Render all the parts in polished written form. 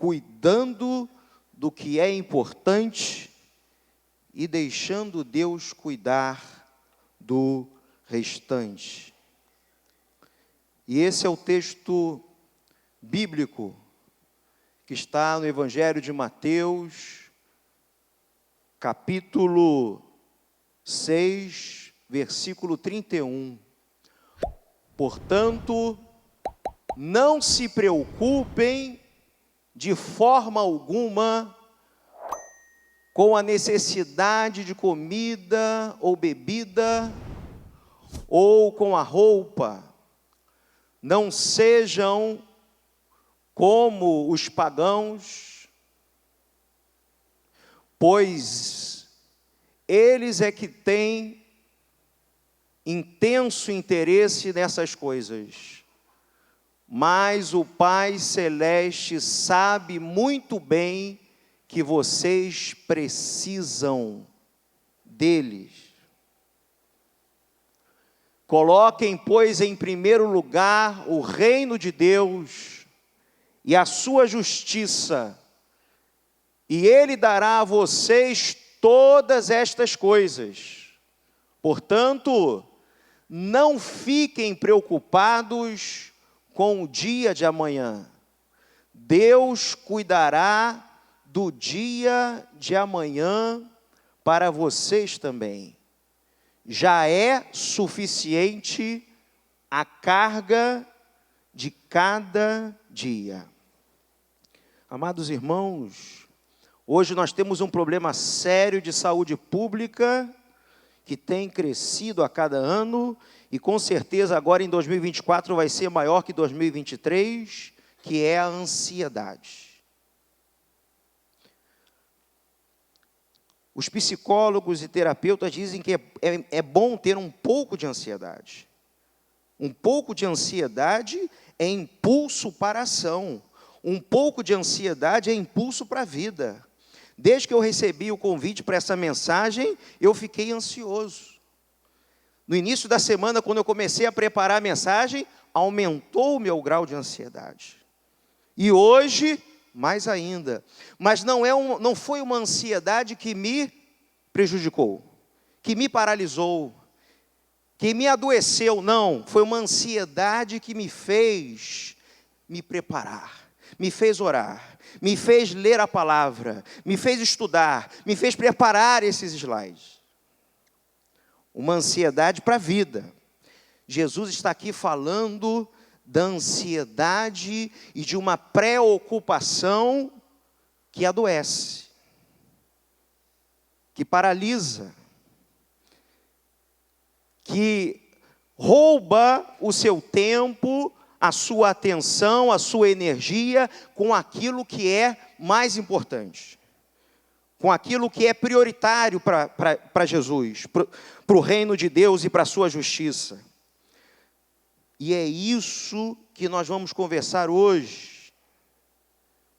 cuidando do que é importante e deixando Deus cuidar do restante. E esse é o texto bíblico que está no Evangelho de Mateus, capítulo 6, versículo 31. Portanto, não se preocupem de forma alguma com a necessidade de comida ou bebida, ou com a roupa. Não sejam como os pagãos, pois eles é que têm intenso interesse nessas coisas. Mas o Pai Celeste sabe muito bem que vocês precisam deles. Coloquem, pois, em primeiro lugar o reino de Deus e a sua justiça, e Ele dará a vocês todas estas coisas. Portanto, não fiquem preocupados com o dia de amanhã. Deus cuidará do dia de amanhã para vocês também. Já é suficiente a carga de cada dia. Amados irmãos, hoje nós temos um problema sério de saúde pública que tem crescido a cada ano e com certeza agora em 2024 vai ser maior que 2023, que é a ansiedade. Os psicólogos e terapeutas dizem que é bom ter um pouco de ansiedade. Um pouco de ansiedade é impulso para a ação. Um pouco de ansiedade é impulso para a vida. Desde que eu recebi o convite para essa mensagem, eu fiquei ansioso. No início da semana, quando eu comecei a preparar a mensagem, aumentou o meu grau de ansiedade. E hoje, mais ainda. Mas não foi uma ansiedade que me prejudicou, que me paralisou, que me adoeceu, não. Foi uma ansiedade que me fez me preparar, me fez orar, me fez ler a palavra, me fez estudar, me fez preparar esses slides. Uma ansiedade para a vida. Jesus está aqui falando da ansiedade e de uma preocupação que adoece, que paralisa, que rouba o seu tempo, a sua atenção, a sua energia com aquilo que é mais importante, com aquilo que é prioritário para Jesus, para o reino de Deus e para a sua justiça. E é isso que nós vamos conversar hoje,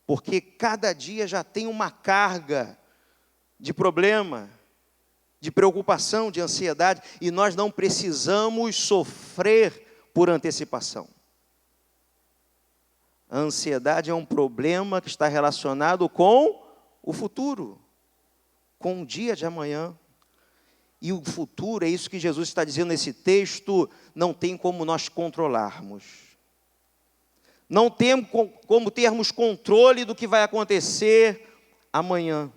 porque cada dia já tem uma carga de problema, de preocupação, de ansiedade, e nós não precisamos sofrer por antecipação. A ansiedade é um problema que está relacionado com o futuro, com o dia de amanhã. E o futuro, é isso que Jesus está dizendo nesse texto, não tem como nós controlarmos. Não tem como termos controle do que vai acontecer amanhã.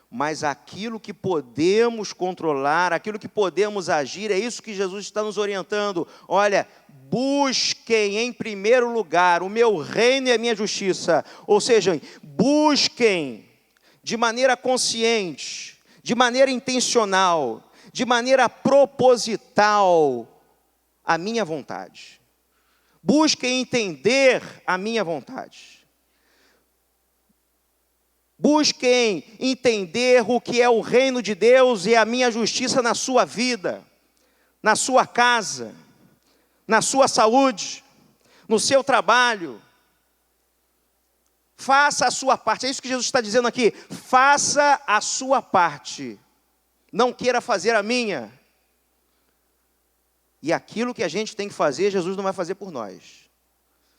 Mas aquilo que podemos controlar, aquilo que podemos agir, é isso que Jesus está nos orientando. Olha, busquem em primeiro lugar o meu reino e a minha justiça. Ou seja, busquem de maneira consciente, de maneira intencional, de maneira proposital, a minha vontade. Busquem entender a minha vontade. Busquem entender o que é o reino de Deus e a minha justiça na sua vida, na sua casa, na sua saúde, no seu trabalho. Faça a sua parte, é isso que Jesus está dizendo aqui. Faça a sua parte, não queira fazer a minha. E aquilo que a gente tem que fazer, Jesus não vai fazer por nós.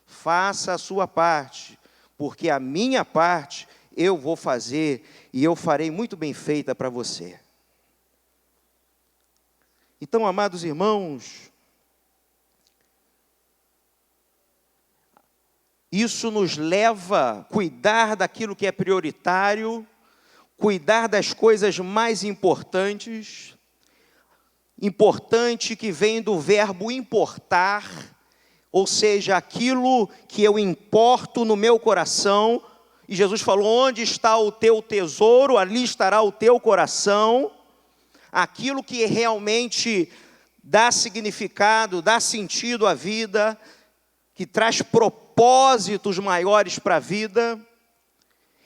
Faça a sua parte. porque a minha parte eu vou fazer e eu farei muito bem feita para você. Então, amados irmãos, isso nos leva a cuidar daquilo que é prioritário, cuidar das coisas mais importantes, importante que vem do verbo importar, ou seja, aquilo que eu importo no meu coração. E Jesus falou: onde está o teu tesouro, ali estará o teu coração. Aquilo que realmente dá significado, dá sentido à vida, que traz propósitos maiores para a vida.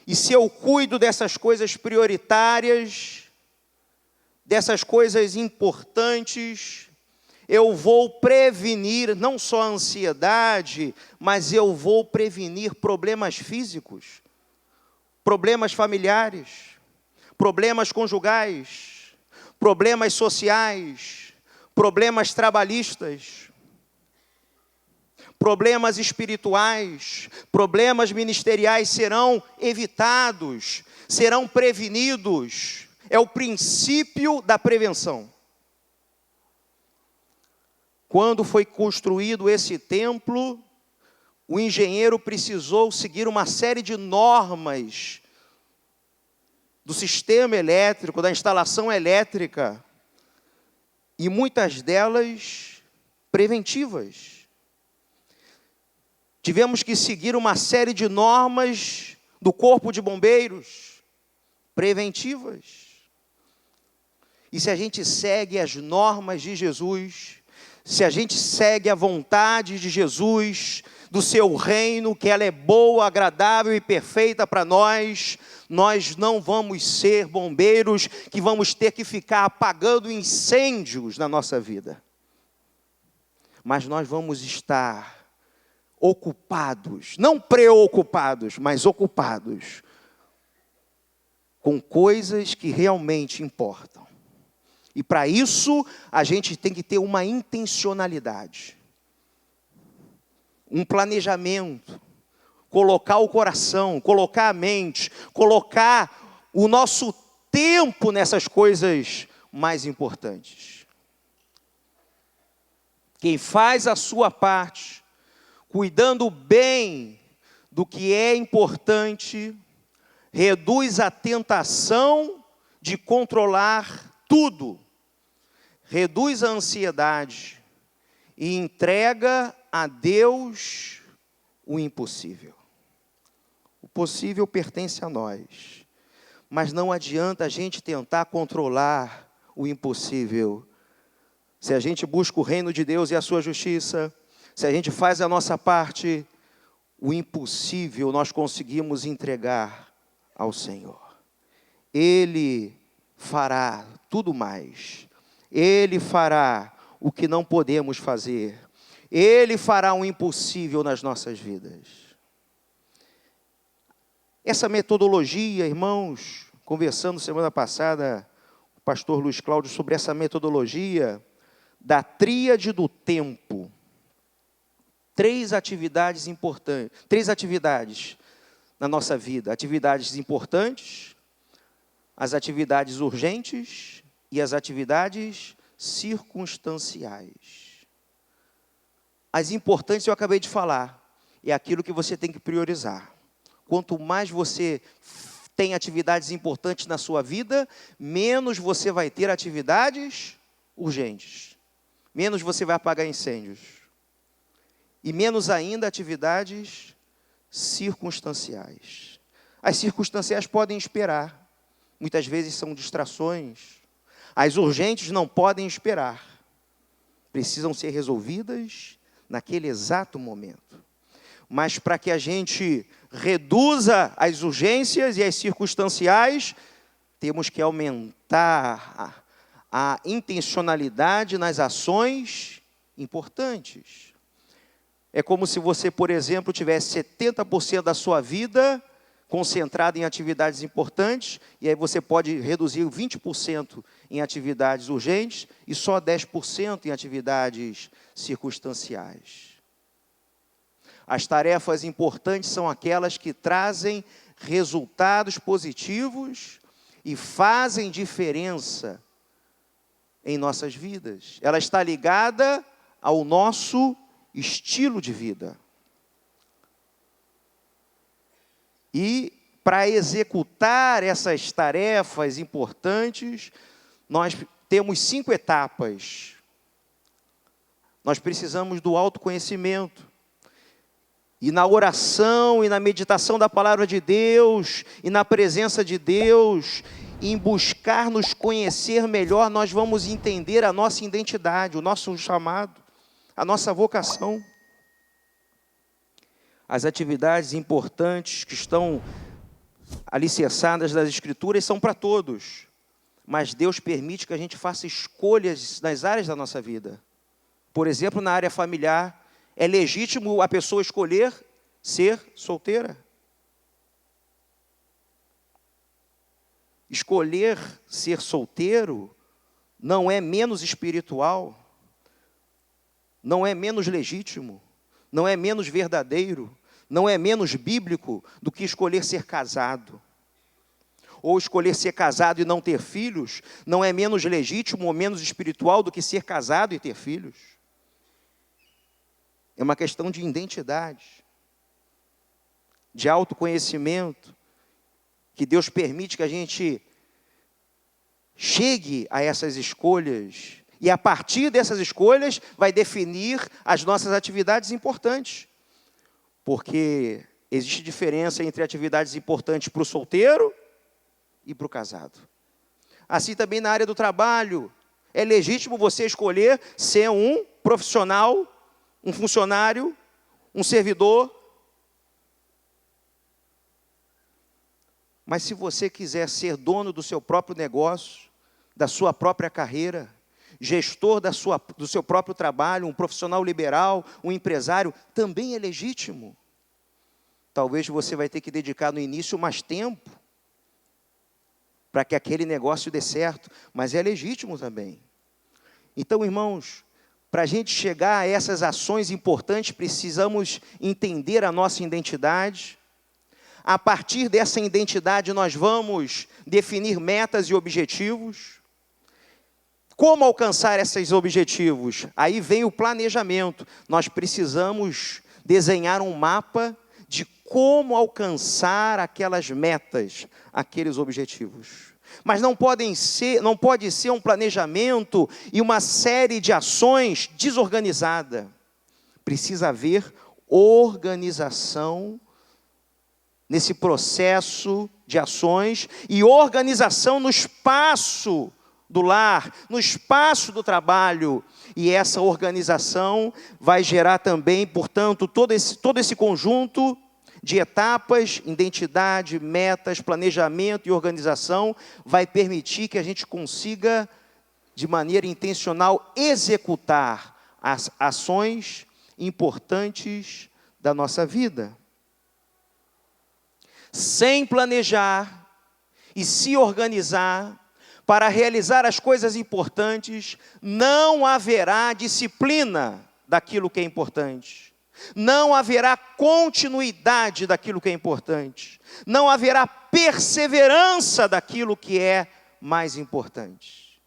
E se eu cuido dessas coisas prioritárias, dessas coisas importantes, eu vou prevenir não só a ansiedade, mas eu vou prevenir problemas físicos, problemas familiares, problemas conjugais, problemas sociais, problemas trabalhistas, problemas espirituais, problemas ministeriais serão evitados, serão prevenidos. É o princípio da prevenção. Quando foi construído esse templo, o engenheiro precisou seguir uma série de normas do sistema elétrico, da instalação elétrica, e muitas delas preventivas. Tivemos que seguir uma série de normas do Corpo de Bombeiros, preventivas. E se a gente segue as normas de Jesus, se a gente segue a vontade de Jesus, do seu reino, que ela é boa, agradável e perfeita para nós, nós não vamos ser bombeiros que vamos ter que ficar apagando incêndios na nossa vida. Mas nós vamos estar ocupados, não preocupados, mas ocupados com coisas que realmente importam. E para isso, a gente tem que ter uma intencionalidade, um planejamento, colocar o coração, colocar a mente, colocar o nosso tempo nessas coisas mais importantes. Quem faz a sua parte, cuidando bem do que é importante, reduz a tentação de controlar tudo, reduz a ansiedade e entrega a Deus o impossível. O possível pertence a nós, mas não adianta a gente tentar controlar o impossível. Se a gente busca o reino de Deus e a sua justiça, se a gente faz a nossa parte, o impossível nós conseguimos entregar ao Senhor. Ele fará tudo mais. Ele fará o que não podemos fazer. Ele fará o impossível nas nossas vidas. Essa metodologia, irmãos, conversando semana passada com o pastor Luiz Cláudio sobre essa metodologia da tríade do tempo. Três atividades importantes, três atividades na nossa vida. Atividades importantes, as atividades urgentes e as atividades circunstanciais. As importantes eu acabei de falar, é aquilo que você tem que priorizar. Quanto mais você tem atividades importantes na sua vida, menos você vai ter atividades urgentes. Menos você vai apagar incêndios. E menos ainda atividades circunstanciais. As circunstanciais podem esperar. Muitas vezes são distrações. As urgentes não podem esperar. Precisam ser resolvidas naquele exato momento. Mas para que a gente reduza as urgências e as circunstanciais, temos que aumentar a intencionalidade nas ações importantes. É como se você, por exemplo, tivesse 70% da sua vida concentrada em atividades importantes, e aí você pode reduzir 20% em atividades urgentes e só 10% em atividades circunstanciais. As tarefas importantes são aquelas que trazem resultados positivos e fazem diferença em nossas vidas. Ela está ligada ao nosso estilo de vida. E para executar essas tarefas importantes, nós temos 5 etapas. Nós precisamos do autoconhecimento. E na oração e na meditação da palavra de Deus, e na presença de Deus, em buscar nos conhecer melhor, nós vamos entender a nossa identidade, o nosso chamado, a nossa vocação. As atividades importantes que estão alicerçadas nas Escrituras são para todos, mas Deus permite que a gente faça escolhas nas áreas da nossa vida. Por exemplo, na área familiar, é legítimo a pessoa escolher ser solteira. Escolher ser solteiro não é menos espiritual, não é menos legítimo, não é menos verdadeiro, não é menos bíblico do que escolher ser casado. Ou escolher ser casado e não ter filhos, não é menos legítimo ou menos espiritual do que ser casado e ter filhos. É uma questão de identidade, de autoconhecimento, que Deus permite que a gente chegue a essas escolhas, e a partir dessas escolhas vai definir as nossas atividades importantes. Porque existe diferença entre atividades importantes para o solteiro e para o casado. Assim também na área do trabalho, é legítimo você escolher ser um profissional, um funcionário, um servidor. Mas se você quiser ser dono do seu próprio negócio, da sua própria carreira, gestor do seu próprio trabalho, um profissional liberal, um empresário, também é legítimo. Talvez você vai ter que dedicar no início mais tempo para que aquele negócio dê certo, mas é legítimo também. Então, irmãos, para a gente chegar a essas ações importantes, precisamos entender a nossa identidade. A partir dessa identidade, nós vamos definir metas e objetivos. Como alcançar esses objetivos? Aí vem o planejamento. Nós precisamos desenhar um mapa de como alcançar aquelas metas, aqueles objetivos. Mas não pode ser um planejamento e uma série de ações desorganizada. Precisa haver organização nesse processo de ações e organização no espaço do lar, no espaço do trabalho. E essa organização vai gerar também, portanto, todo esse conjunto de etapas, identidade, metas, planejamento e organização, vai permitir que a gente consiga, de maneira intencional, executar as ações importantes da nossa vida. Sem planejar e se organizar para realizar as coisas importantes, não haverá disciplina daquilo que é importante. Não haverá continuidade daquilo que é importante. Não haverá perseverança daquilo que é mais importante.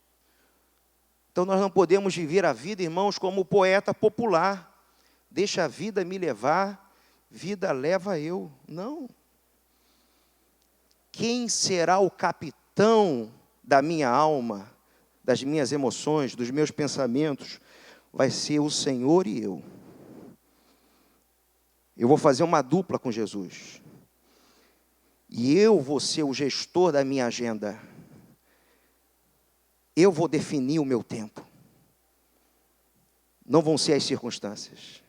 Então nós não podemos viver a vida, irmãos, como o poeta popular. Deixa a vida me levar, vida leva eu. Não. Quem será o capitão da minha alma, das minhas emoções, dos meus pensamentos? Vai ser o Senhor e eu. Eu vou fazer uma dupla com Jesus. E eu vou ser o gestor da minha agenda. Eu vou definir o meu tempo. Não vão ser as circunstâncias.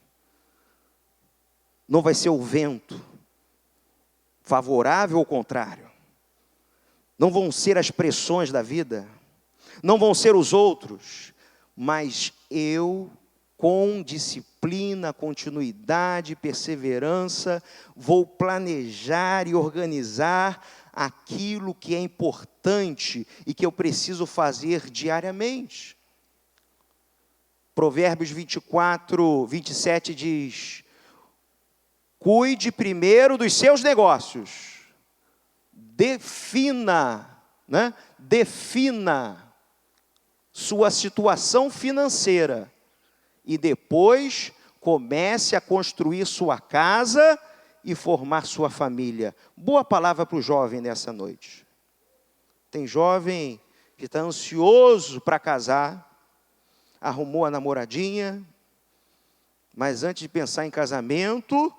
Não vai ser o vento, favorável ou contrário. Não vão ser as pressões da vida. Não vão ser os outros. Mas eu, com disciplina, continuidade, perseverança, vou planejar e organizar aquilo que é importante e que eu preciso fazer diariamente. Provérbios 24, 27 diz: Cuide primeiro dos seus negócios. Defina, né? Defina sua situação financeira. E depois comece a construir sua casa e formar sua família. Boa palavra para o jovem nessa noite. Tem jovem que está ansioso para casar, arrumou a namoradinha, mas antes de pensar em casamento,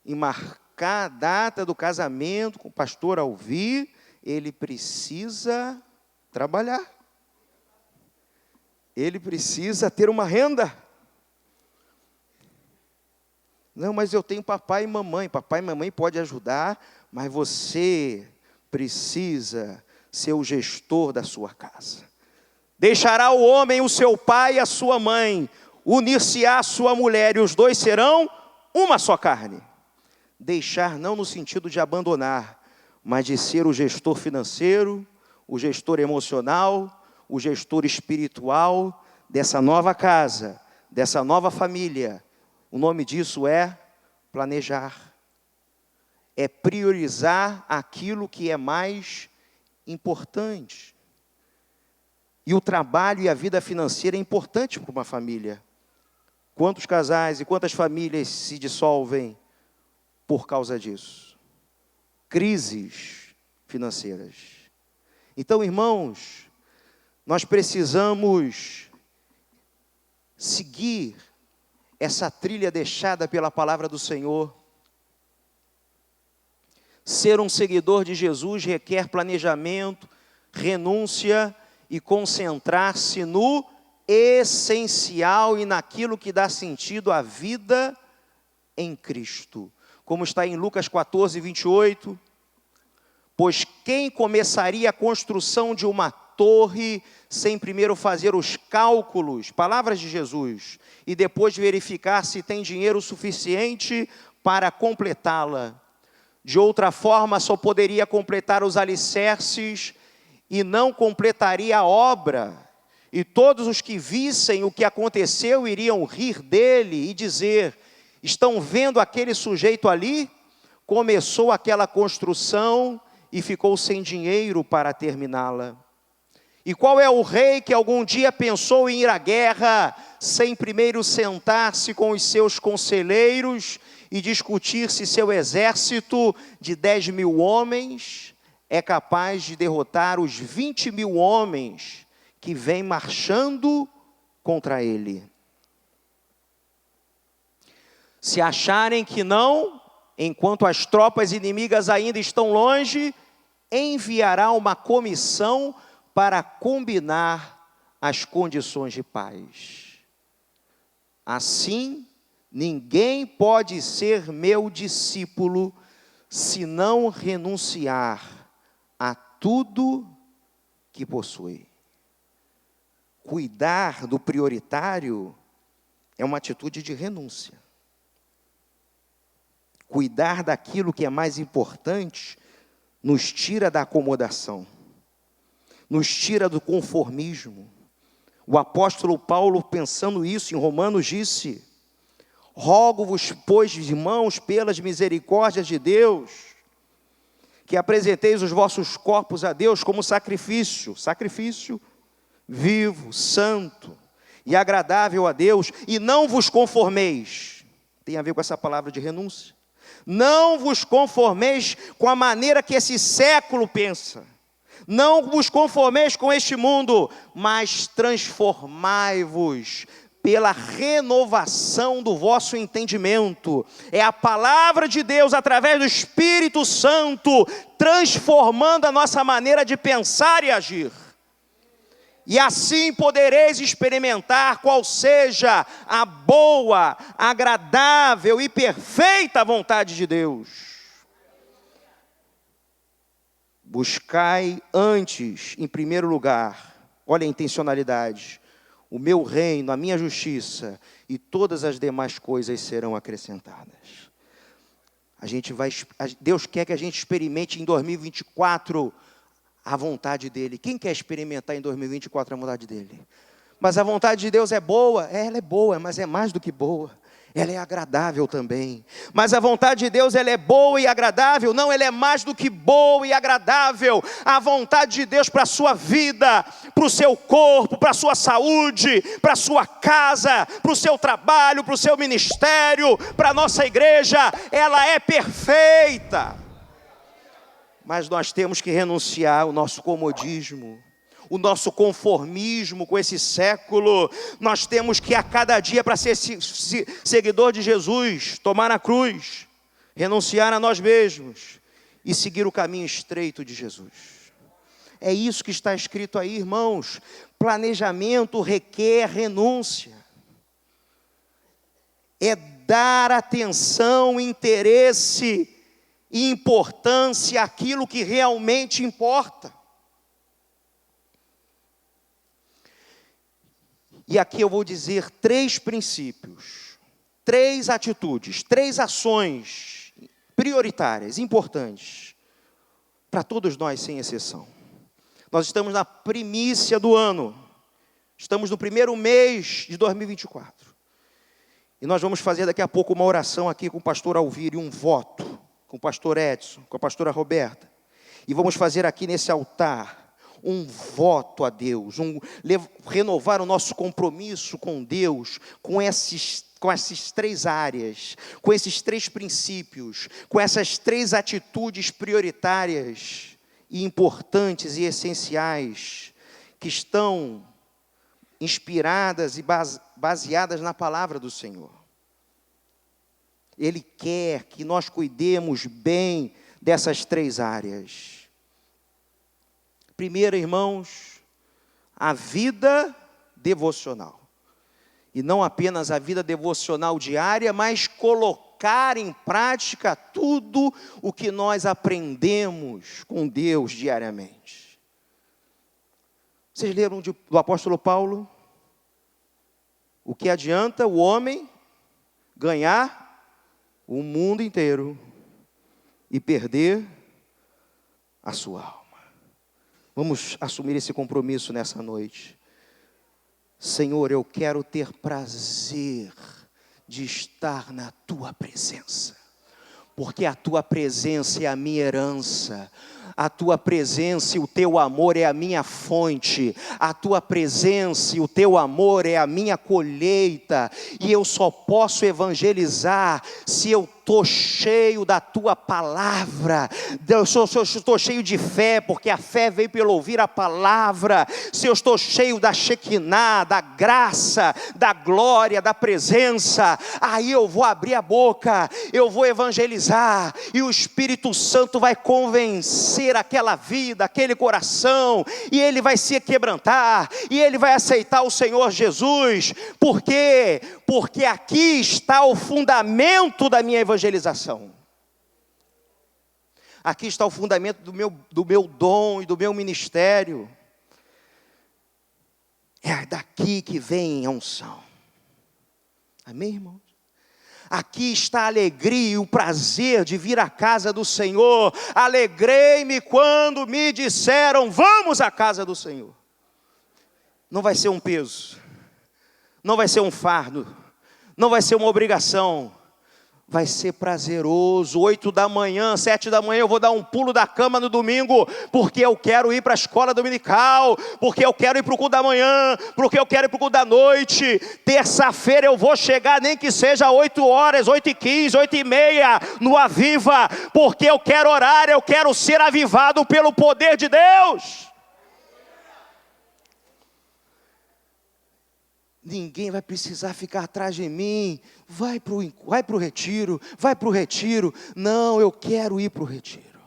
em marcar a data do casamento com o pastor a ouvir, ele precisa trabalhar. Ele precisa ter uma renda. Não, mas eu tenho papai e mamãe. Papai e mamãe pode ajudar, mas você precisa ser o gestor da sua casa. Deixará o homem o seu pai e a sua mãe, unir-se-á a sua mulher, e os dois serão uma só carne. Deixar não no sentido de abandonar, mas de ser o gestor financeiro, o gestor emocional, o gestor espiritual dessa nova casa, dessa nova família. O nome disso é planejar. É priorizar aquilo que é mais importante. E o trabalho e a vida financeira é importante para uma família. Quantos casais e quantas famílias se dissolvem por causa disso? Crises financeiras. Então, irmãos, nós precisamos seguir essa trilha deixada pela palavra do Senhor. Ser um seguidor de Jesus requer planejamento, renúncia e concentrar-se no essencial e naquilo que dá sentido à vida em Cristo. Como está em Lucas 14, 28. Pois quem começaria a construção de uma torre sem primeiro fazer os cálculos, palavras de Jesus, e depois verificar se tem dinheiro suficiente para completá-la? De outra forma, só poderia completar os alicerces e não completaria a obra. E todos os que vissem o que aconteceu iriam rir dele e dizer: estão vendo aquele sujeito ali? Começou aquela construção e ficou sem dinheiro para terminá-la. E qual é o rei que algum dia pensou em ir à guerra, sem primeiro sentar-se com os seus conselheiros e discutir se seu exército de 10.000 homens é capaz de derrotar os 20.000 homens que vêm marchando contra ele? Se acharem que não, enquanto as tropas inimigas ainda estão longe, enviará uma comissão para combinar as condições de paz. Assim, ninguém pode ser meu discípulo se não renunciar a tudo que possui. Cuidar do prioritário é uma atitude de renúncia. Cuidar daquilo que é mais importante nos tira da acomodação, nos tira do conformismo. O apóstolo Paulo, pensando isso em Romanos, disse: rogo-vos, pois, irmãos, pelas misericórdias de Deus, que apresenteis os vossos corpos a Deus como sacrifício vivo, santo e agradável a Deus, e não vos conformeis. Tem a ver com essa palavra de renúncia. Não vos conformeis com a maneira que esse século pensa. Não vos conformeis com este mundo, mas transformai-vos pela renovação do vosso entendimento. É a palavra de Deus, através do Espírito Santo, transformando a nossa maneira de pensar e agir. E assim podereis experimentar qual seja a boa, agradável e perfeita vontade de Deus. Buscai antes, em primeiro lugar, olha a intencionalidade, o meu reino, a minha justiça, e todas as demais coisas serão acrescentadas. Deus quer que a gente experimente em 2024 a vontade dEle. Quem quer experimentar em 2024 a vontade dEle? Mas a vontade de Deus é boa? Ela é boa, mas é mais do que boa. ela é agradável também. Mas a vontade de Deus, ela é boa e agradável? Não, ela é mais do que boa e agradável. A vontade de Deus para a sua vida, para o seu corpo, para a sua saúde, para a sua casa, para o seu trabalho, para o seu ministério, para a nossa igreja, ela é perfeita. Mas nós temos que renunciar ao nosso comodismo, o nosso conformismo com esse século. Nós temos que a cada dia, para ser seguidor de Jesus, tomar a cruz, renunciar a nós mesmos e seguir o caminho estreito de Jesus. É isso que está escrito aí, irmãos. Planejamento requer renúncia. É dar atenção, interesse e importância àquilo que realmente importa. E aqui eu vou dizer 3 princípios, 3 atitudes, 3 ações prioritárias, importantes, para todos nós, sem exceção. Nós estamos na primícia do ano, estamos no primeiro mês de 2024. E nós vamos fazer daqui a pouco uma oração aqui com o pastor Alvir e um voto com o pastor Edson, com a pastora Roberta. E vamos fazer aqui nesse altar um voto a Deus, renovar o nosso compromisso com Deus, com essas 3 áreas, com esses 3 princípios, com essas 3 atitudes prioritárias e importantes e essenciais, que estão inspiradas e baseadas na palavra do Senhor. Ele quer que nós cuidemos bem dessas 3 áreas. Primeiro, irmãos, a vida devocional. E não apenas a vida devocional diária, mas colocar em prática tudo o que nós aprendemos com Deus diariamente. Vocês leram do apóstolo Paulo? O que adianta o homem ganhar o mundo inteiro e perder a sua alma? Vamos assumir esse compromisso nessa noite. Senhor, eu quero ter prazer de estar na Tua presença, porque a Tua presença é a minha herança. A Tua presença e o Teu amor é a minha fonte. A Tua presença e o Teu amor é a minha colheita. E eu só posso evangelizar se eu estou cheio da Tua palavra. Eu estou cheio de fé, porque a fé veio pelo ouvir a palavra. Se eu estou cheio da Shekinah, da graça, da glória, da presença, aí eu vou abrir a boca, eu vou evangelizar, e o Espírito Santo vai convencer aquela vida, aquele coração, e ele vai se quebrantar, e ele vai aceitar o Senhor Jesus. Por quê? Porque aqui está o fundamento da minha evangelização. Aqui está o fundamento do meu dom e do meu ministério. É daqui que vem a unção. Amém, irmãos? Aqui está a alegria e o prazer de vir à casa do Senhor. Alegrei-me quando me disseram, vamos à casa do Senhor. Não vai ser um peso, não vai ser um fardo, não vai ser uma obrigação. Vai ser prazeroso. 8 da manhã, 7 da manhã, eu vou dar um pulo da cama no domingo, porque eu quero ir para a escola dominical, porque eu quero ir para o culto da manhã, porque eu quero ir para o culto da noite. Terça-feira eu vou chegar, nem que seja 8 horas, 8h15, 8h30, no Aviva, porque eu quero orar, eu quero ser avivado pelo poder de Deus. Ninguém vai precisar ficar atrás de mim. Vai para o retiro, vai para o retiro. Não, eu quero ir para o retiro.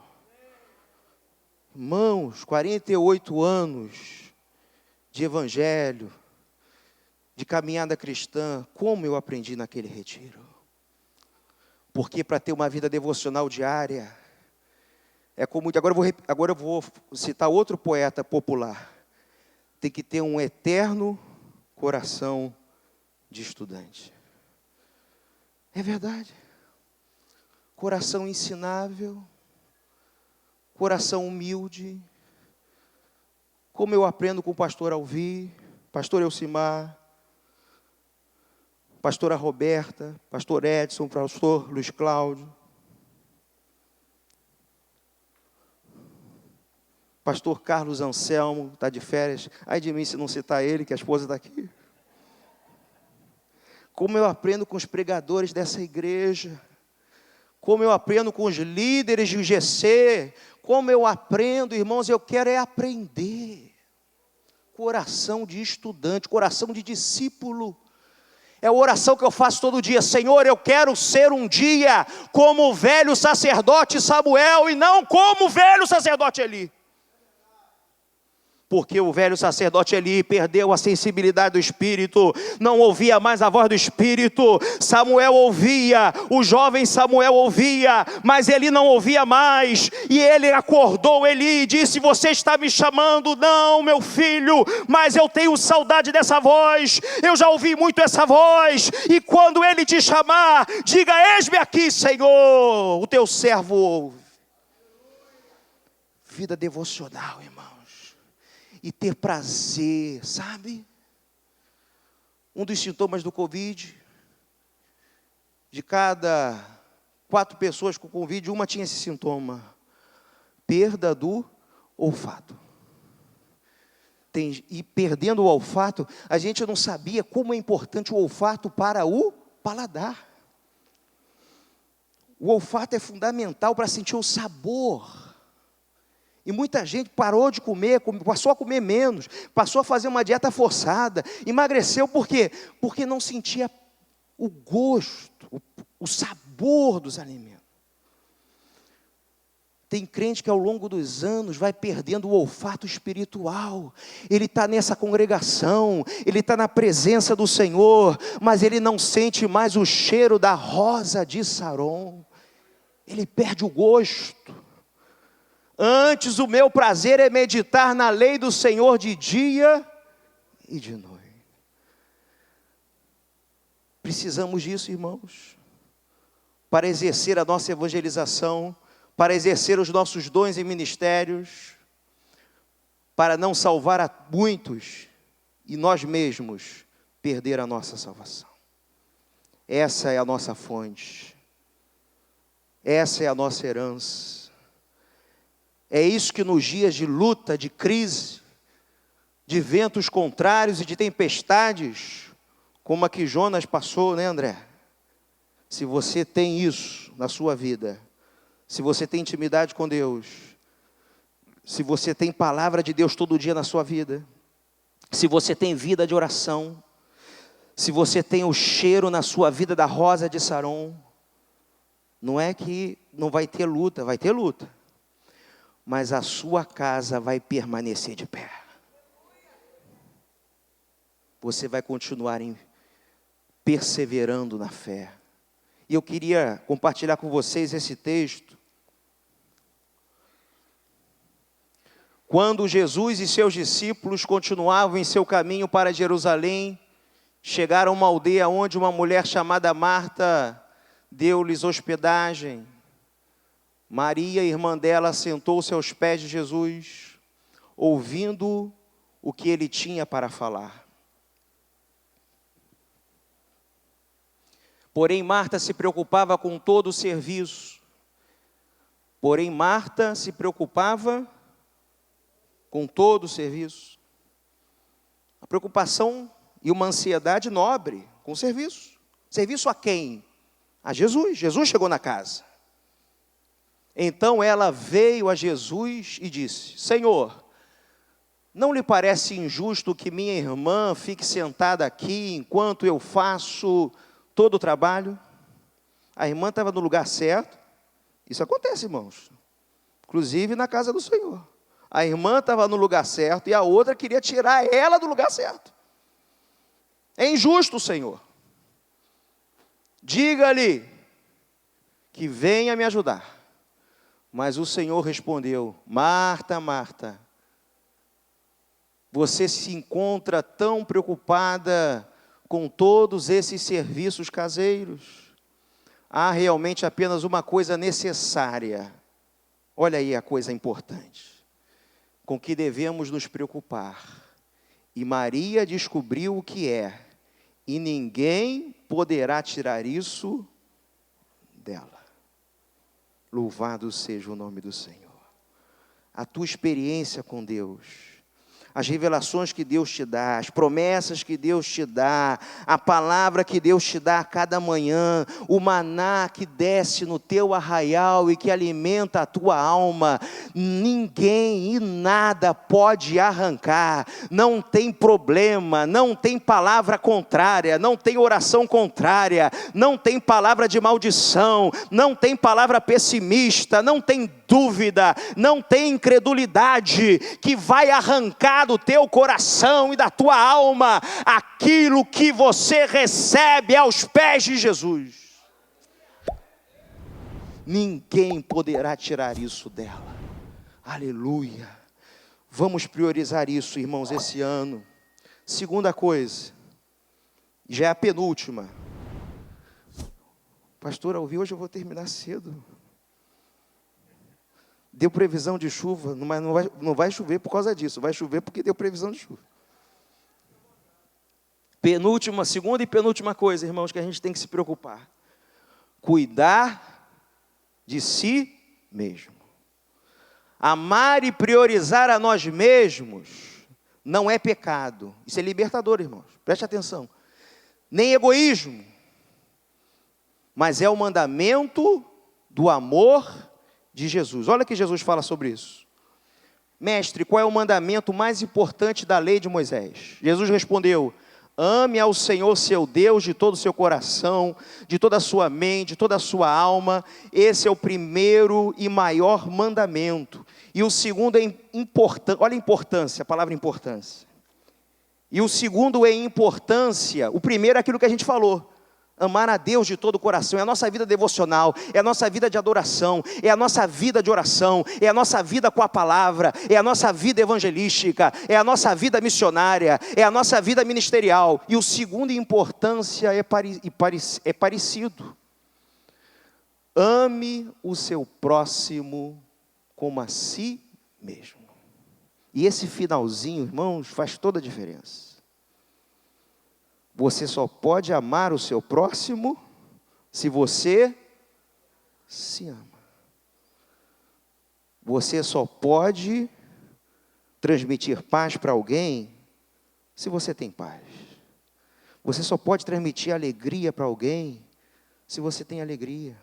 Irmãos, 48 anos de evangelho, de caminhada cristã, como eu aprendi naquele retiro. Porque para ter uma vida devocional diária, é como... Agora eu vou citar outro poeta popular. Tem que ter um eterno coração de estudante. É verdade. Coração ensinável, coração humilde, como eu aprendo com o pastor Alvir, pastor Elcimar, pastora Roberta, pastor Edson, pastor Luiz Cláudio, pastor Carlos Anselmo, está de férias. Ai de mim se não citar ele, que a esposa está aqui. Como eu aprendo com os pregadores dessa igreja, como eu aprendo com os líderes de GC, como eu aprendo, irmãos, eu quero é aprender. Coração de estudante, coração de discípulo. É a oração que eu faço todo dia. Senhor, eu quero ser um dia como o velho sacerdote Samuel e não como o velho sacerdote Eli. Porque o velho sacerdote Eli perdeu a sensibilidade do Espírito, não ouvia mais a voz do Espírito. Samuel ouvia, o jovem Samuel ouvia, mas Eli não ouvia mais. E ele acordou Eli e disse: você está me chamando? Não, meu filho, mas eu tenho saudade dessa voz, eu já ouvi muito essa voz. E quando ele te chamar, diga: eis-me aqui, Senhor, o teu servo ouve. Vida devocional, irmão. E ter prazer, sabe? Um dos sintomas do Covid, de cada 4 pessoas com Covid, uma tinha esse sintoma: perda do olfato. E perdendo o olfato, a gente não sabia como é importante o olfato para o paladar. O olfato é fundamental para sentir o sabor. E muita gente parou de comer, passou a comer menos, passou a fazer uma dieta forçada, emagreceu por quê? Porque não sentia o gosto, o sabor dos alimentos. Tem crente que ao longo dos anos vai perdendo o olfato espiritual. Ele está nessa congregação, ele está na presença do Senhor, mas ele não sente mais o cheiro da rosa de Saron. Ele perde o gosto. Antes o meu prazer é meditar na lei do Senhor de dia e de noite. Precisamos disso, irmãos, para exercer a nossa evangelização, para exercer os nossos dons e ministérios, para não salvar a muitos e nós mesmos perder a nossa salvação. Essa é a nossa fonte, essa é a nossa herança. É isso que nos dias de luta, de crise, de ventos contrários e de tempestades, como a que Jonas passou, né, André? Se você tem isso na sua vida, se você tem intimidade com Deus, se você tem palavra de Deus todo dia na sua vida, se você tem vida de oração, se você tem o cheiro na sua vida da rosa de Saron, não é que não vai ter luta, vai ter luta. Mas a sua casa vai permanecer de pé. Você vai continuar perseverando na fé. E eu queria compartilhar com vocês esse texto. Quando Jesus e seus discípulos continuavam em seu caminho para Jerusalém, chegaram a uma aldeia onde uma mulher chamada Marta deu-lhes hospedagem. Maria, irmã dela, sentou-se aos pés de Jesus, ouvindo o que ele tinha para falar. Porém, Marta se preocupava com todo o serviço. A preocupação e uma ansiedade nobre com o serviço. Serviço a quem? A Jesus. Jesus chegou na casa. Então ela veio a Jesus e disse: Senhor, não lhe parece injusto que minha irmã fique sentada aqui enquanto eu faço todo o trabalho? A irmã estava no lugar certo. Isso acontece, irmãos. Inclusive na casa do Senhor. A irmã estava no lugar certo e a outra queria tirar ela do lugar certo. É injusto, Senhor. Diga-lhe que venha me ajudar. Mas o Senhor respondeu: Marta, Marta, você se encontra tão preocupada com todos esses serviços caseiros. Há realmente apenas uma coisa necessária. Olha aí a coisa importante, com que devemos nos preocupar. E Maria descobriu o que é, e ninguém poderá tirar isso dela. Louvado seja o nome do Senhor. A tua experiência com Deus, as revelações que Deus te dá, as promessas que Deus te dá, a palavra que Deus te dá a cada manhã, o maná que desce no teu arraial e que alimenta a tua alma, ninguém e nada pode arrancar. Não tem problema, não tem palavra contrária, não tem oração contrária, não tem palavra de maldição, não tem palavra pessimista, não tem dúvida, não tem incredulidade que vai arrancar do teu coração e da tua alma aquilo que você recebe aos pés de Jesus. Ninguém poderá tirar isso dela. Aleluia. Vamos priorizar isso, irmãos, esse ano. Segunda coisa, já é a penúltima. Pastor, ao ouvir hoje eu vou terminar cedo. Deu previsão de chuva, mas não vai chover por causa disso, vai chover porque deu previsão de chuva. Penúltima, segunda e penúltima coisa, irmãos, que a gente tem que se preocupar. Cuidar de si mesmo. Amar e priorizar a nós mesmos não é pecado. Isso é libertador, irmãos. Preste atenção. Nem egoísmo, mas é o mandamento do amor de Jesus. Olha que Jesus fala sobre isso. Mestre, qual é o mandamento mais importante da lei de Moisés? Jesus respondeu: ame ao Senhor seu Deus de todo o seu coração, de toda a sua mente, de toda a sua alma. Esse é o primeiro e maior mandamento. E o segundo é importante. Olha a importância, a palavra importância. E o segundo é importância. O primeiro é aquilo que a gente falou. Amar a Deus de todo o coração, é a nossa vida devocional, é a nossa vida de adoração, é a nossa vida de oração, é a nossa vida com a palavra, é a nossa vida evangelística, é a nossa vida missionária, é a nossa vida ministerial. E o segundo em importância é parecido. Ame o seu próximo como a si mesmo. E esse finalzinho, irmãos, faz toda a diferença. Você só pode amar o seu próximo se você se ama. Você só pode transmitir paz para alguém se você tem paz. Você só pode transmitir alegria para alguém se você tem alegria.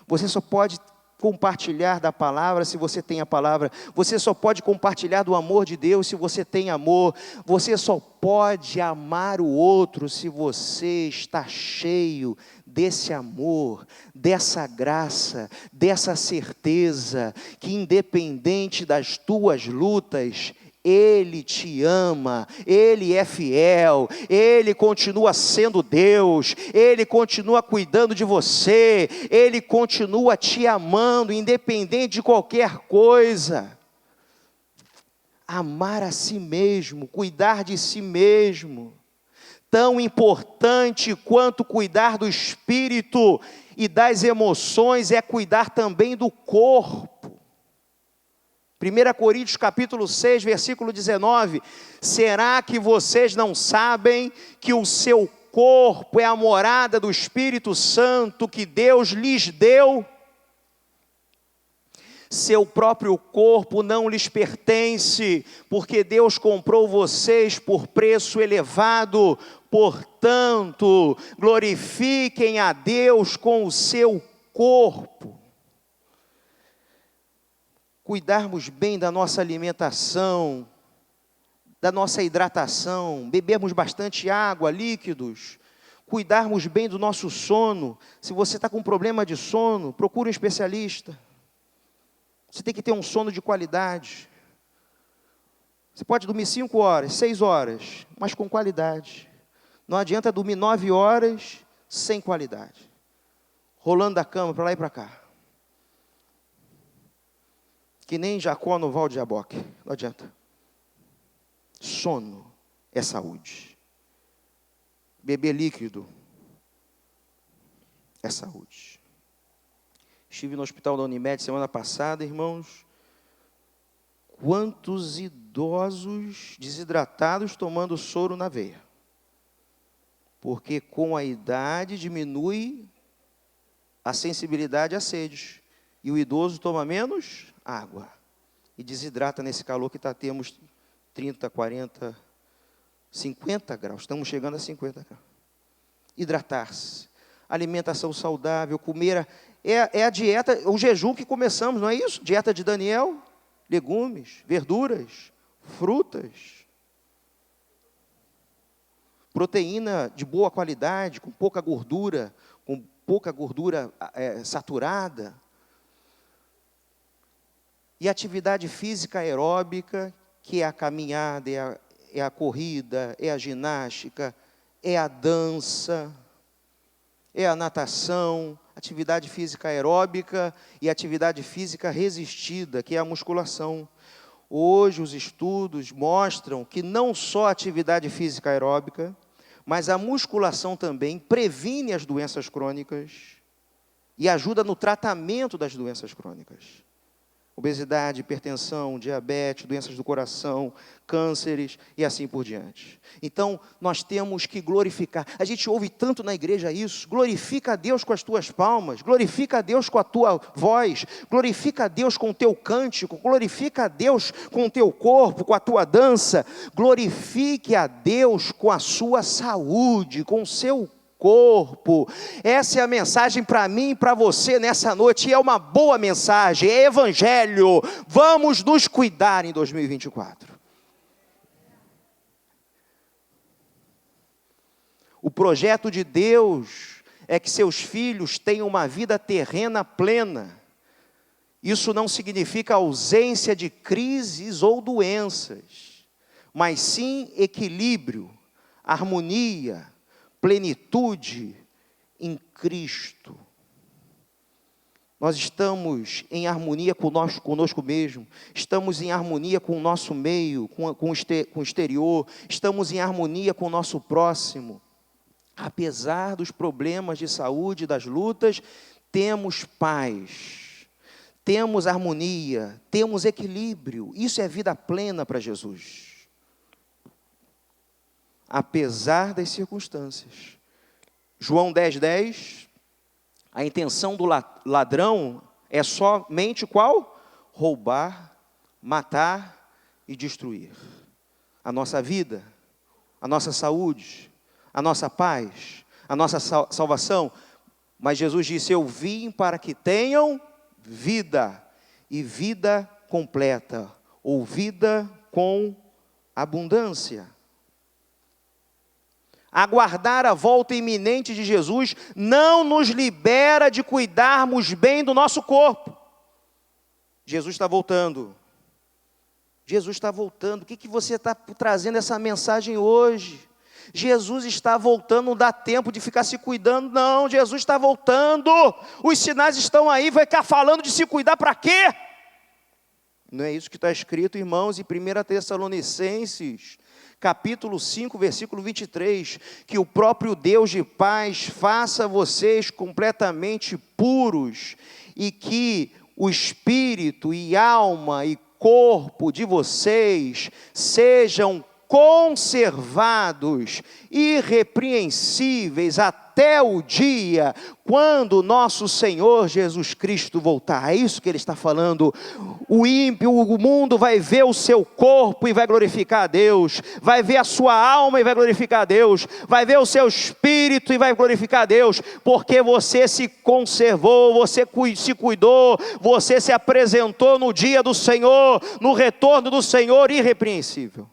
Você só pode compartilhar da palavra se você tem a palavra. Você só pode compartilhar do amor de Deus se você tem amor. Você só pode amar o outro se você está cheio desse amor, dessa graça, dessa certeza que independente das tuas lutas, Ele te ama, Ele é fiel, Ele continua sendo Deus, Ele continua cuidando de você, Ele continua te amando, independente de qualquer coisa. Amar a si mesmo, cuidar de si mesmo, tão importante quanto cuidar do espírito e das emoções, é cuidar também do corpo. 1 Coríntios capítulo 6, versículo 19, será que vocês não sabem que o seu corpo é a morada do Espírito Santo que Deus lhes deu? Seu próprio corpo não lhes pertence, porque Deus comprou vocês por preço elevado. Portanto, glorifiquem a Deus com o seu corpo. Cuidarmos bem da nossa alimentação, da nossa hidratação, bebermos bastante água, líquidos, cuidarmos bem do nosso sono. Se você está com problema de sono, procure um especialista. Você tem que ter um sono de qualidade. Você pode dormir 5 horas, 6 horas, mas com qualidade. Não adianta dormir 9 horas sem qualidade, rolando da cama para lá e para cá. Que nem Jacó no Val de Jaboque, não adianta. Sono é saúde. Beber líquido é saúde. Estive no hospital da Unimed semana passada, irmãos. Quantos idosos desidratados tomando soro na veia. porque com a idade diminui a sensibilidade à sede, e o idoso toma menos água, e desidrata nesse calor que temos 30, 40, 50 graus, estamos chegando a 50 graus. Hidratar-se, alimentação saudável, comer, é a dieta, o jejum que começamos, não é isso? Dieta de Daniel, legumes, verduras, frutas, proteína de boa qualidade, com pouca gordura saturada, e atividade física aeróbica, que é a caminhada, é a corrida, é a ginástica, é a dança, é a natação, atividade física aeróbica e atividade física resistida, que é a musculação. Hoje os estudos mostram que não só a atividade física aeróbica, mas a musculação também previne as doenças crônicas e ajuda no tratamento das doenças crônicas. Obesidade, hipertensão, diabetes, doenças do coração, cânceres e assim por diante. Então, nós temos que glorificar. A gente ouve tanto na igreja isso. Glorifica a Deus com as tuas palmas, glorifica a Deus com a tua voz, glorifica a Deus com o teu cântico, glorifica a Deus com o teu corpo, com a tua dança. Glorifique a Deus com a sua saúde, com o seu corpo. Essa é a mensagem para mim e para você nessa noite, e é uma boa mensagem, é evangelho. Vamos nos cuidar em 2024. O projeto de Deus é que seus filhos tenham uma vida terrena plena. Isso não significa ausência de crises ou doenças, mas sim equilíbrio, harmonia, plenitude em Cristo. Nós estamos em harmonia conosco mesmo, estamos em harmonia com o nosso meio, com o exterior, estamos em harmonia com o nosso próximo. Apesar dos problemas de saúde, das lutas, temos paz, temos harmonia, temos equilíbrio. Isso é vida plena para Jesus. Apesar das circunstâncias. João 10:10, a intenção do ladrão é somente qual? Roubar, matar e destruir. A nossa vida, a nossa saúde, a nossa paz, a nossa salvação. Mas Jesus disse, eu vim para que tenham vida, e vida completa, ou vida com abundância. Aguardar a volta iminente de Jesus não nos libera de cuidarmos bem do nosso corpo. Jesus está voltando. Jesus está voltando. O que você está trazendo essa mensagem hoje? Jesus está voltando, não dá tempo de ficar se cuidando, não. Jesus está voltando. Os sinais estão aí, vai ficar falando de se cuidar para quê? Não é isso que está escrito, irmãos, em 1 Tessalonicenses, capítulo 5, versículo 23, que o próprio Deus de paz faça vocês completamente puros, e que o espírito e alma e corpo de vocês sejam conservados, irrepreensíveis, até o dia quando nosso Senhor Jesus Cristo voltar. É isso que ele está falando. O ímpio, o mundo vai ver o seu corpo e vai glorificar a Deus, vai ver a sua alma e vai glorificar a Deus, vai ver o seu espírito e vai glorificar a Deus, porque você se conservou, você se cuidou, você se apresentou no dia do Senhor, no retorno do Senhor irrepreensível.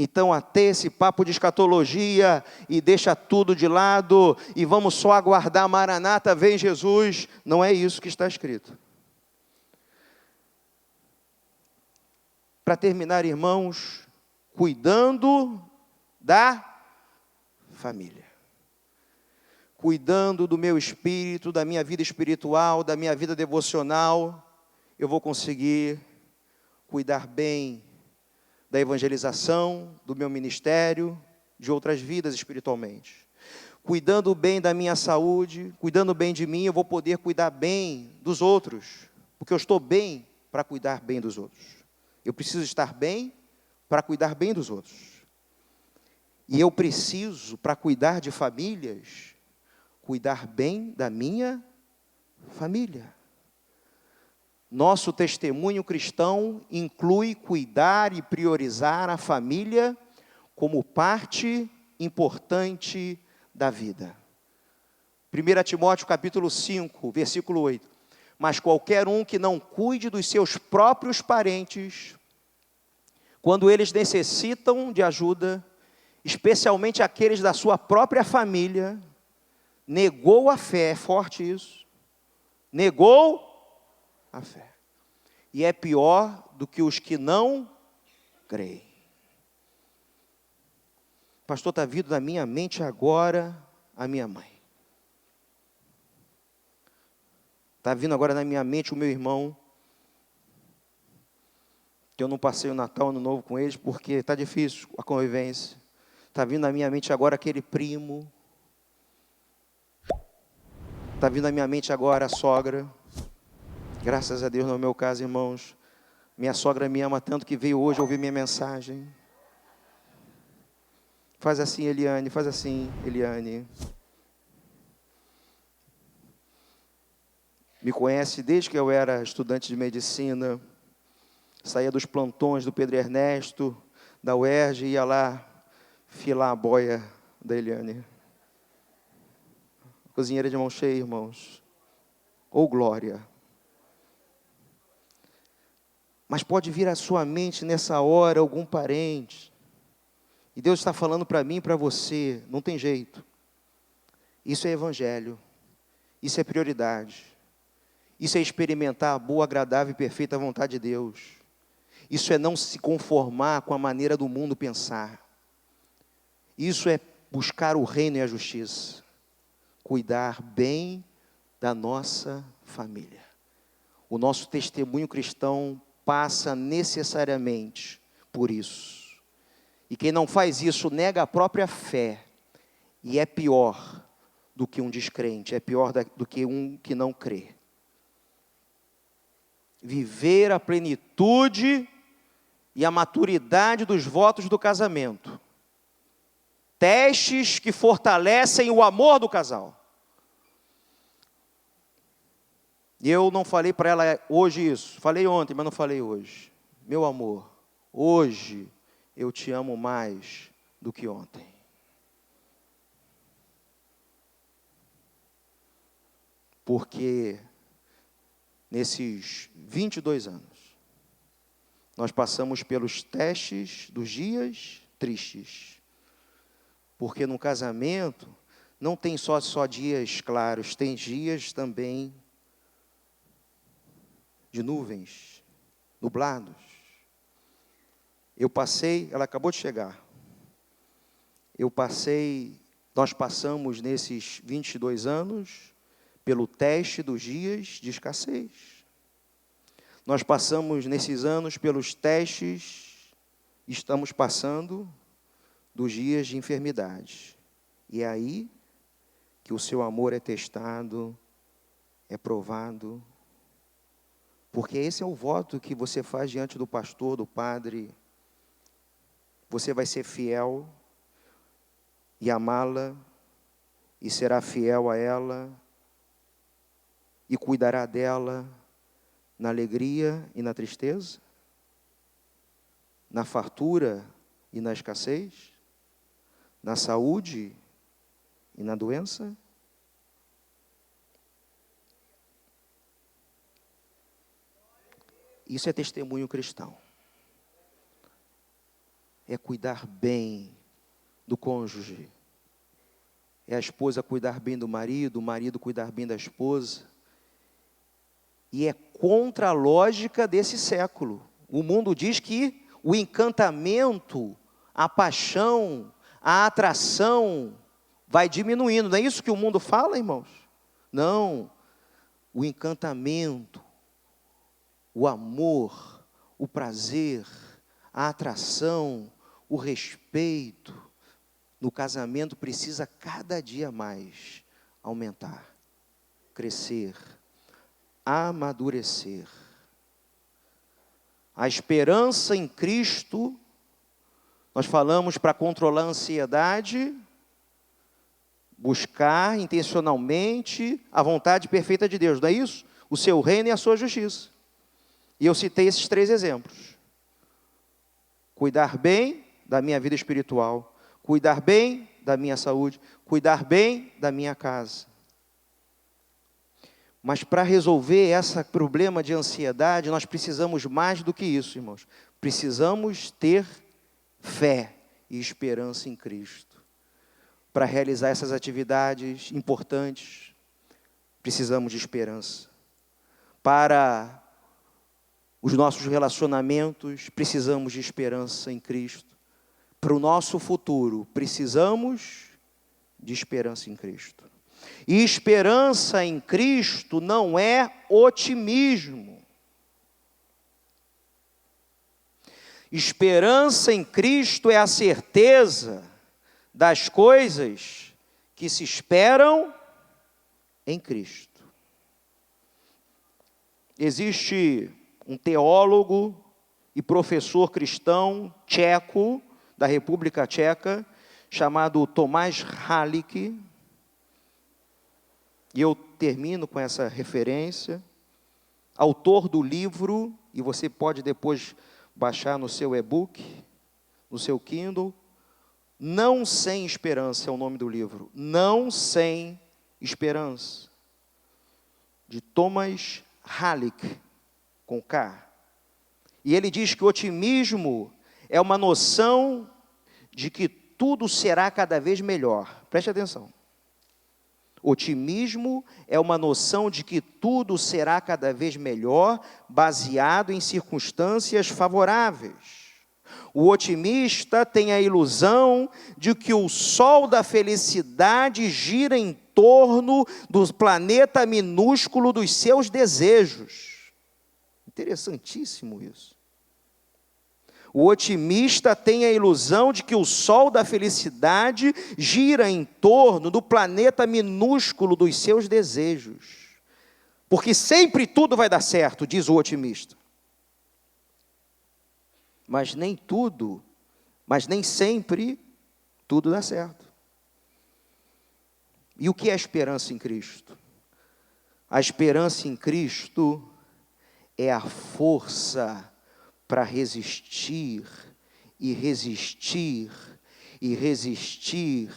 Então, até esse papo de escatologia e deixa tudo de lado e vamos só aguardar, Maranata, vem Jesus, não é isso que está escrito. Para terminar, irmãos, cuidando da família, cuidando do meu espírito, da minha vida espiritual, da minha vida devocional, eu vou conseguir cuidar bem da evangelização, do meu ministério, de outras vidas espiritualmente. Cuidando bem da minha saúde, cuidando bem de mim, eu vou poder cuidar bem dos outros, porque eu estou bem para cuidar bem dos outros. Eu preciso estar bem para cuidar bem dos outros. E eu preciso, para cuidar de famílias, cuidar bem da minha família. Nosso testemunho cristão inclui cuidar e priorizar a família como parte importante da vida. 1 Timóteo capítulo 5, versículo 8. Mas qualquer um que não cuide dos seus próprios parentes, quando eles necessitam de ajuda, especialmente aqueles da sua própria família, negou a fé, é forte isso, negou a fé. E é pior do que os que não creem. Pastor, está vindo na minha mente agora a minha mãe. Está vindo agora na minha mente o meu irmão, que eu não passei o Natal, Ano Novo com eles, porque está difícil a convivência. Está vindo na minha mente agora aquele primo. Está vindo na minha mente agora a sogra. Graças a Deus, no meu caso, irmãos, minha sogra me ama tanto que veio hoje ouvir minha mensagem. Faz assim, Eliane, faz assim, Eliane. Me conhece desde que eu era estudante de medicina, saía dos plantões do Pedro Ernesto, da UERJ, e ia lá filar a boia da Eliane. Cozinheira de mão cheia, irmãos. Ou glória. Mas pode vir à sua mente nessa hora algum parente. E Deus está falando para mim e para você, não tem jeito. Isso é evangelho. Isso é prioridade. Isso é experimentar a boa, agradável e perfeita vontade de Deus. Isso é não se conformar com a maneira do mundo pensar. Isso é buscar o reino e a justiça. Cuidar bem da nossa família. O nosso testemunho cristão passa necessariamente por isso. E quem não faz isso nega a própria fé. E é pior do que um descrente, é pior do que um que não crê. Viver a plenitude e a maturidade dos votos do casamento. Testes que fortalecem o amor do casal. E eu não falei para ela hoje isso. Falei ontem, mas não falei hoje. Meu amor, hoje eu te amo mais do que ontem. Porque nesses 22 anos, nós passamos pelos testes dos dias tristes. Porque no casamento não tem só dias claros, tem dias também de nuvens, nublados. Eu passei, ela acabou de chegar. Nós passamos nesses 22 anos pelo teste dos dias de escassez. Nós passamos nesses anos pelos testes, estamos passando dos dias de enfermidade. E é aí que o seu amor é testado, é provado. Porque esse é o voto que você faz diante do pastor, do padre. Você vai ser fiel e amá-la, e será fiel a ela, e cuidará dela na alegria e na tristeza, na fartura e na escassez, na saúde e na doença. Isso é testemunho cristão. É cuidar bem do cônjuge. É a esposa cuidar bem do marido, o marido cuidar bem da esposa. E é contra a lógica desse século. O mundo diz que o encantamento, a paixão, a atração vai diminuindo. Não é isso que o mundo fala, irmãos? Não. O encantamento, o amor, o prazer, a atração, o respeito no casamento precisa cada dia mais aumentar, crescer, amadurecer. A esperança em Cristo Nós falamos para controlar a ansiedade, buscar intencionalmente a vontade perfeita de Deus, não é isso? O seu reino e a sua justiça. E eu citei esses 3 exemplos. Cuidar bem da minha vida espiritual, cuidar bem da minha saúde, cuidar bem da minha casa. Mas para resolver esse problema de ansiedade, nós precisamos mais do que isso, irmãos. Precisamos ter fé e esperança em Cristo. Para realizar essas atividades importantes, precisamos de esperança. Para os nossos relacionamentos, precisamos de esperança em Cristo. Para o nosso futuro, precisamos de esperança em Cristo. E esperança em Cristo não é otimismo. Esperança em Cristo é a certeza das coisas que se esperam em Cristo. Existe um teólogo e professor cristão tcheco, da República Tcheca, chamado Tomáš Halík. E eu termino com essa referência. Autor do livro, e você pode depois baixar no seu e-book, no seu Kindle, Não Sem Esperança é o nome do livro. Não Sem Esperança. De Tomáš Halík, com K. E ele diz que o otimismo é uma noção de que tudo será cada vez melhor. Preste atenção. Otimismo é uma noção de que tudo será cada vez melhor, baseado em circunstâncias favoráveis. O otimista tem a ilusão de que o sol da felicidade gira em torno do planeta minúsculo dos seus desejos. Interessantíssimo isso. O otimista tem a ilusão de que o sol da felicidade gira em torno do planeta minúsculo dos seus desejos. Porque sempre tudo vai dar certo, diz o otimista. Mas nem sempre tudo dá certo. E o que é a esperança em Cristo? A esperança em Cristo é a força para resistir, e resistir, e resistir,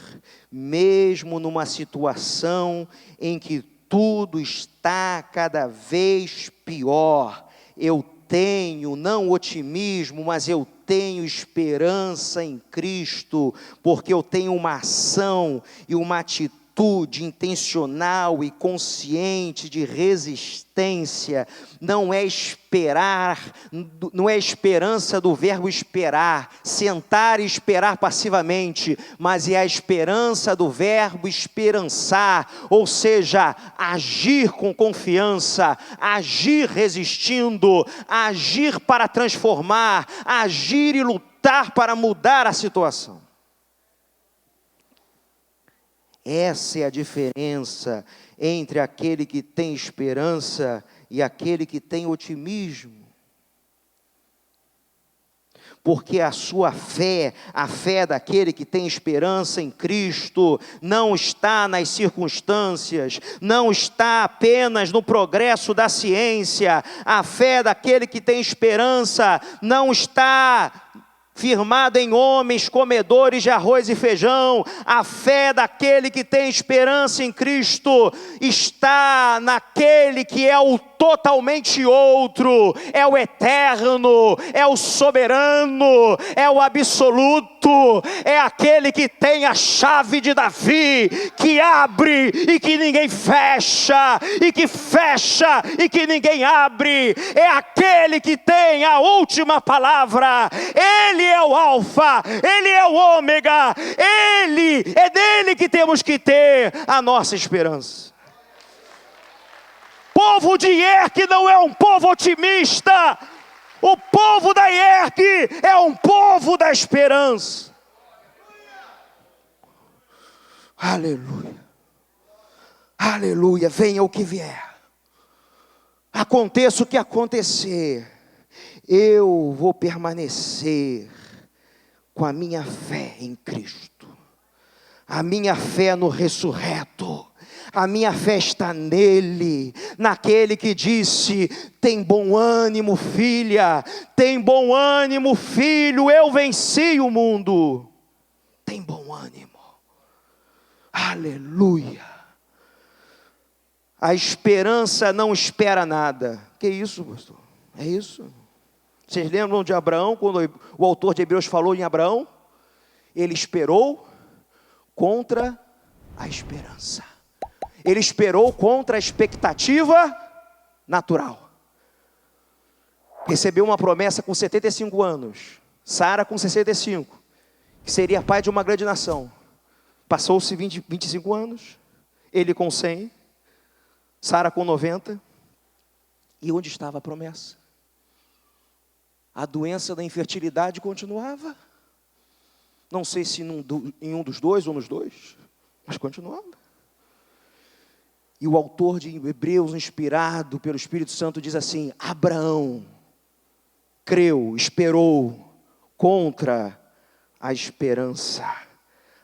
mesmo numa situação em que tudo está cada vez pior. Eu tenho, não otimismo, mas eu tenho esperança em Cristo, porque eu tenho uma ação e uma atitude intencional e consciente de resistência. Não é esperar, não é esperança do verbo esperar, sentar e esperar passivamente, mas é a esperança do verbo esperançar, ou seja, agir com confiança, agir resistindo, agir para transformar, agir e lutar para mudar a situação. Essa é a diferença entre aquele que tem esperança e aquele que tem otimismo. Porque a sua fé, a fé daquele que tem esperança em Cristo, não está nas circunstâncias, não está apenas no progresso da ciência. A fé daquele que tem esperança não está firmado em homens comedores de arroz e feijão. A fé daquele que tem esperança em Cristo está naquele que é o totalmente outro, é o eterno, é o soberano, é o absoluto, é aquele que tem a chave de Davi, que abre e que ninguém fecha, e que fecha e que ninguém abre. É aquele que tem a última palavra. Ele é o alfa, ele é o ômega, é dele que temos que ter a nossa esperança. Povo de IERC não é um povo otimista. O povo da IERC é um povo da esperança. Aleluia. Aleluia. Venha o que vier. Aconteça o que acontecer. Eu vou permanecer com a minha fé em Cristo, a minha fé no ressurreto, a minha fé está nele, naquele que disse: tem bom ânimo, filha, tem bom ânimo, filho, eu venci o mundo. Tem bom ânimo, aleluia. A esperança não espera nada. Que isso, pastor? É isso? Vocês lembram de Abraão, quando o autor de Hebreus falou em Abraão? Ele esperou contra a esperança. Ele esperou contra a expectativa natural. Recebeu uma promessa com 75 anos. Sara com 65. Que seria pai de uma grande nação. Passou-se 25 anos. Ele com 100. Sara com 90. E onde estava a promessa? A doença da infertilidade continuava. Não sei se em um dos dois ou nos dois, mas continuava. E o autor de Hebreus, inspirado pelo Espírito Santo, diz assim: Abraão creu, esperou contra a esperança,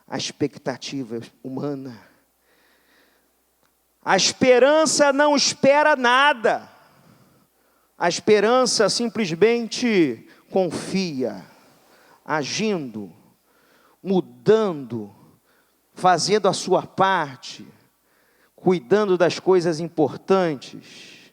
a expectativa humana. A esperança não espera nada. A esperança simplesmente confia, agindo, mudando, fazendo a sua parte, cuidando das coisas importantes.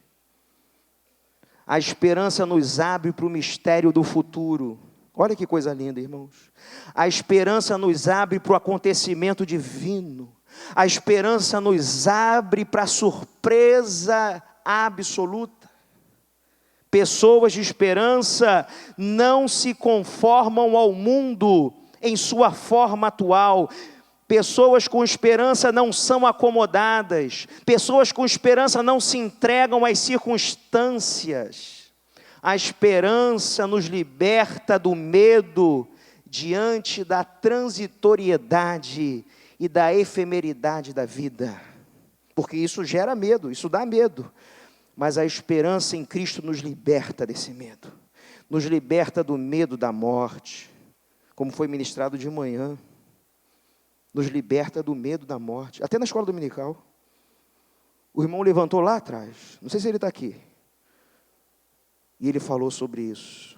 A esperança nos abre para o mistério do futuro. Olha que coisa linda, irmãos. A esperança nos abre para o acontecimento divino. A esperança nos abre para a surpresa absoluta. Pessoas de esperança não se conformam ao mundo em sua forma atual. Pessoas com esperança não são acomodadas. Pessoas com esperança não se entregam às circunstâncias. A esperança nos liberta do medo diante da transitoriedade e da efemeridade da vida. Porque isso gera medo, isso dá medo. Mas a esperança em Cristo nos liberta desse medo. Nos liberta do medo da morte, como foi ministrado de manhã. Nos liberta do medo da morte. Até na escola dominical. O irmão levantou lá atrás. Não sei se ele está aqui. E ele falou sobre isso.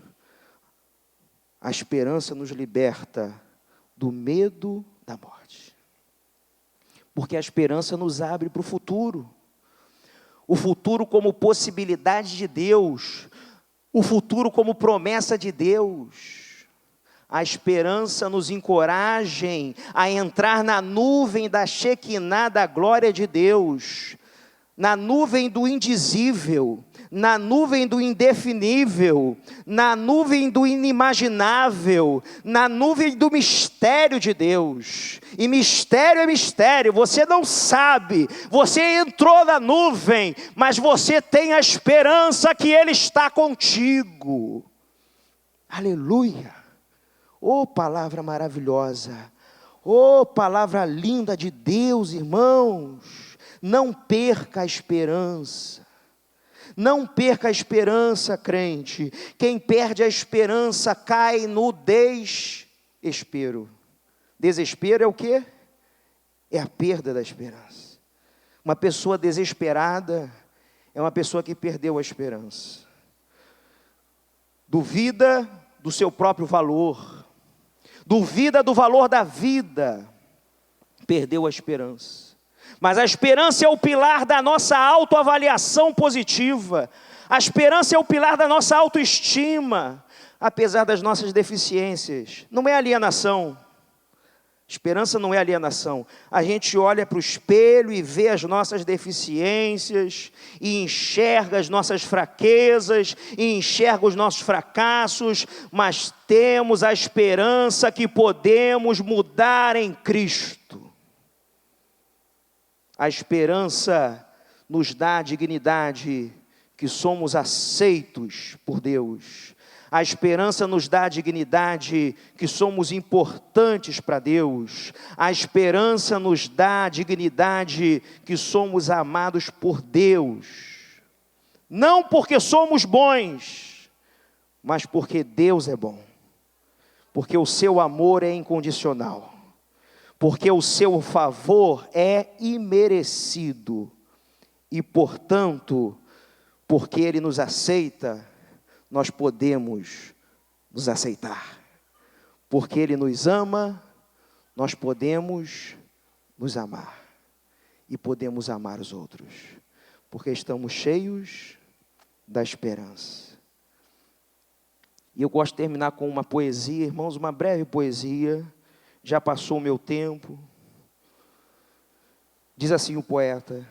A esperança nos liberta do medo da morte. Porque a esperança nos abre para o futuro. O futuro como possibilidade de Deus. O futuro como promessa de Deus. A esperança nos encoraja a entrar na nuvem da Shekinah, da glória de Deus. Na nuvem do indizível. Na nuvem do indefinível. Na nuvem do inimaginável. Na nuvem do mistério de Deus. E mistério é mistério, você não sabe, você entrou na nuvem, mas você tem a esperança que Ele está contigo. Aleluia! Oh, palavra maravilhosa, oh, palavra linda de Deus, irmãos. Não perca a esperança, não perca a esperança, crente. Quem perde a esperança cai no desespero. Desespero é o quê? É a perda da esperança. Uma pessoa desesperada é uma pessoa que perdeu a esperança. Duvida do seu próprio valor. Duvida do valor da vida. Perdeu a esperança. Mas a esperança é o pilar da nossa autoavaliação positiva. A esperança é o pilar da nossa autoestima. Apesar das nossas deficiências. Não é alienação. Esperança não é alienação. A gente olha para o espelho e vê as nossas deficiências, e enxerga as nossas fraquezas, e enxerga os nossos fracassos, mas temos a esperança que podemos mudar em Cristo. A esperança nos dá a dignidade que somos aceitos por Deus. A esperança nos dá a dignidade que somos importantes para Deus. A esperança nos dá a dignidade que somos amados por Deus. Não porque somos bons, mas porque Deus é bom. porque o seu amor é incondicional, porque o seu favor é imerecido, e, portanto, porque Ele nos aceita, nós podemos nos aceitar. Porque Ele nos ama, nós podemos nos amar. E podemos amar os outros, porque estamos cheios da esperança. E eu gosto de terminar com uma poesia, irmãos, uma breve poesia. Já passou o meu tempo. Diz assim o poeta: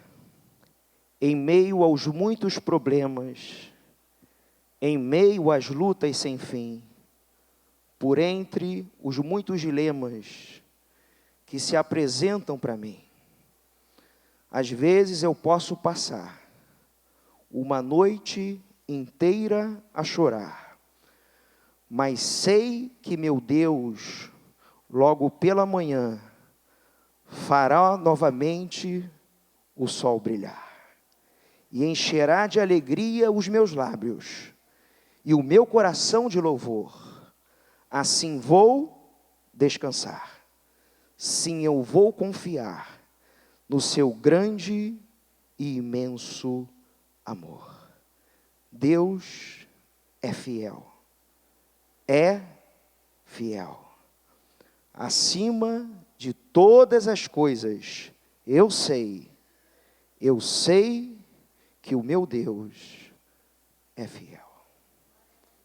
em meio aos muitos problemas, em meio às lutas sem fim, por entre os muitos dilemas que se apresentam para mim, às vezes eu posso passar uma noite inteira a chorar, mas sei que meu Deus, logo pela manhã, fará novamente o sol brilhar, e encherá de alegria os meus lábios, e o meu coração de louvor. Assim vou descansar, sim, eu vou confiar no seu grande e imenso amor. Deus é fiel. É fiel. Acima de todas as coisas, eu sei que o meu Deus é fiel.